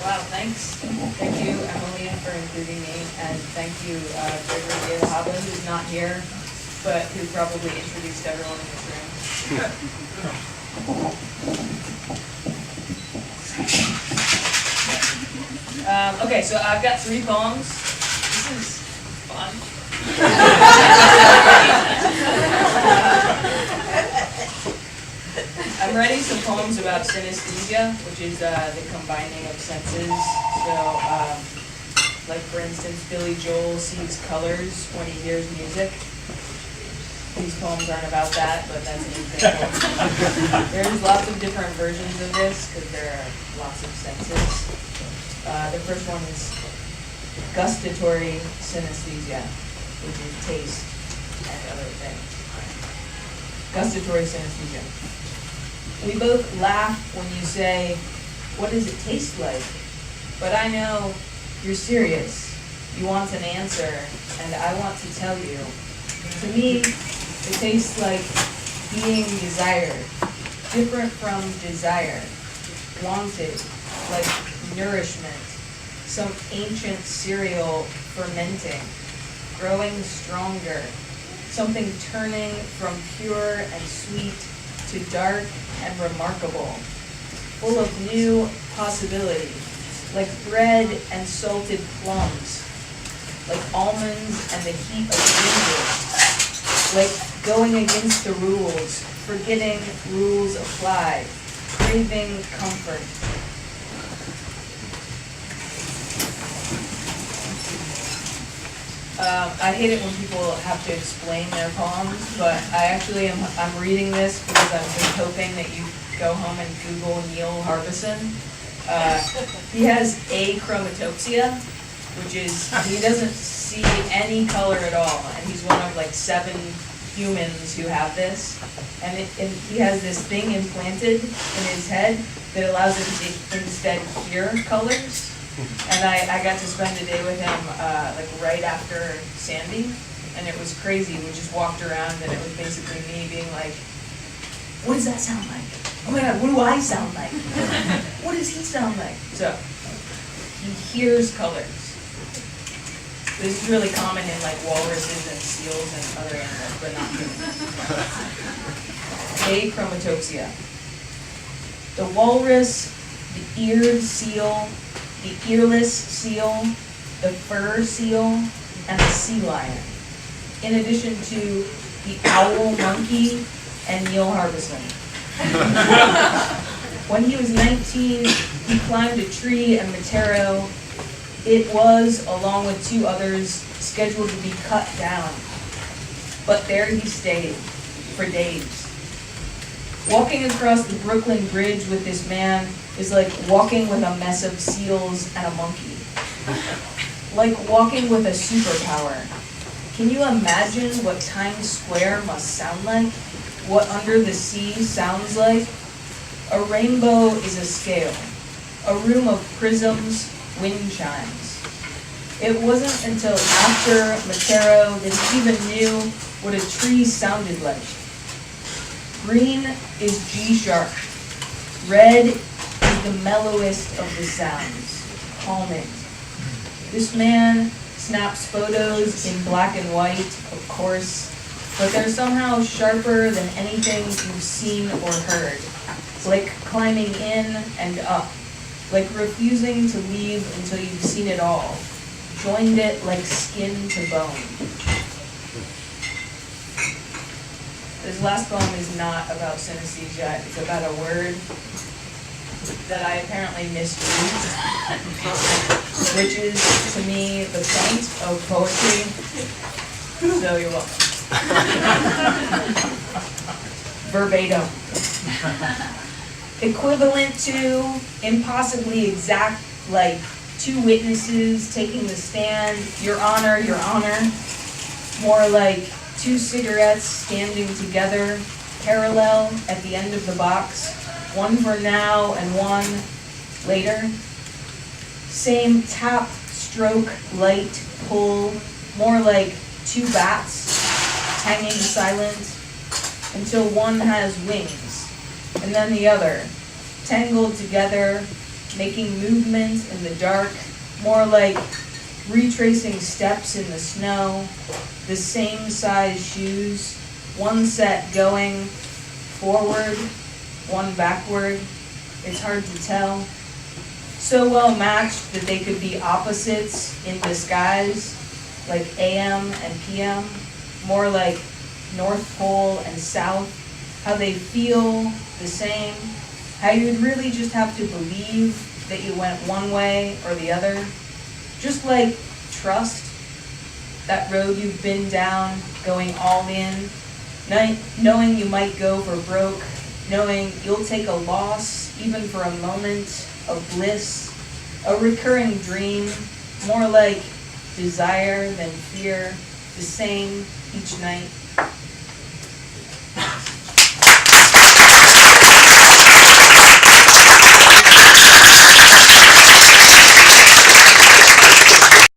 Wow, thanks. Thank you, Emily, for including me, and thank you, Gregory Haba, who's not here, but who probably introduced everyone in this room. Okay, so I've got 3 poems. This is fun. I'm writing some poems about synesthesia, which is the combining of senses. So, like for instance, Billy Joel sees colors when he hears music. These poems aren't about that, but that's an example. There's lots of different versions of this because there are lots of senses. The first one is gustatory synesthesia, which is taste and other things. Gustatory synesthesia. We both laugh when you say, "What does it taste like?" But I know you're serious. You want an answer, and I want to tell you. To me, it tastes like being desired, different from desire, wanted, like nourishment, some ancient cereal fermenting, growing stronger, something turning from pure and sweet to dark and remarkable, full of new possibility, like bread and salted plums, like almonds and the heat of ginger, like going against the rules, forgetting rules apply, craving comfort. I hate it when people have to explain their poems, but I'm reading this because I'm just hoping that you go home and Google Neil Harbison. He has achromatopsia, which is he doesn't see any color at all, and he's one of like 7 humans who have this. And he has this thing implanted in his head that allows him to instead hear colors. And I got to spend a day with him like right after Sandy, and it was crazy. We just walked around, and it was basically me being like, "What does that sound like? Oh my God, what do I sound like? What does he sound like?" So he hears colors. This is really common in like walruses and seals and other animals, but not humans. Achromatopsia. The walrus, the eared seal, the earless seal, the fur seal, and the sea lion, in addition to the owl monkey and Neil Harbison. When he was 19, he climbed a tree in Matero. It was, along with 2 others, scheduled to be cut down. But there he stayed for days. Walking across the Brooklyn Bridge with this man is like walking with a mess of seals and a monkey. Like walking with a superpower. Can you imagine what Times Square must sound like? What under the sea sounds like? A rainbow is a scale. A room of prisms, wind chimes. It wasn't until after Matero that he even knew what a tree sounded like. Green is G sharp. Red is the mellowest of the sounds, calming. This man snaps photos in black and white, of course, but they're somehow sharper than anything you've seen or heard. Like climbing in and up, like refusing to leave until you've seen it all, joined it like skin to bone. This last poem is not about synesthesia, it's about a word that I apparently misused, which is, to me, the point of poetry. So you're welcome. Verbatim. Equivalent to, impossibly exact, like 2 witnesses taking the stand, Your Honor, Your Honor. More like 2 cigarettes standing together, parallel at the end of the box, one for now and one later. Same tap, stroke, light, pull, more like 2 bats hanging silent until one has wings, and then the other, tangled together, making movement in the dark, more like retracing steps in the snow, the same size shoes, one set going forward, one backward. It's hard to tell. So well matched that they could be opposites in disguise, like AM and PM, more like North Pole and South, how they feel the same, how you'd really just have to believe that you went one way or the other. Just like trust, that road you've been down, going all in, knowing you might go for broke, knowing you'll take a loss even for a moment of bliss, a recurring dream, more like desire than fear, the same each night.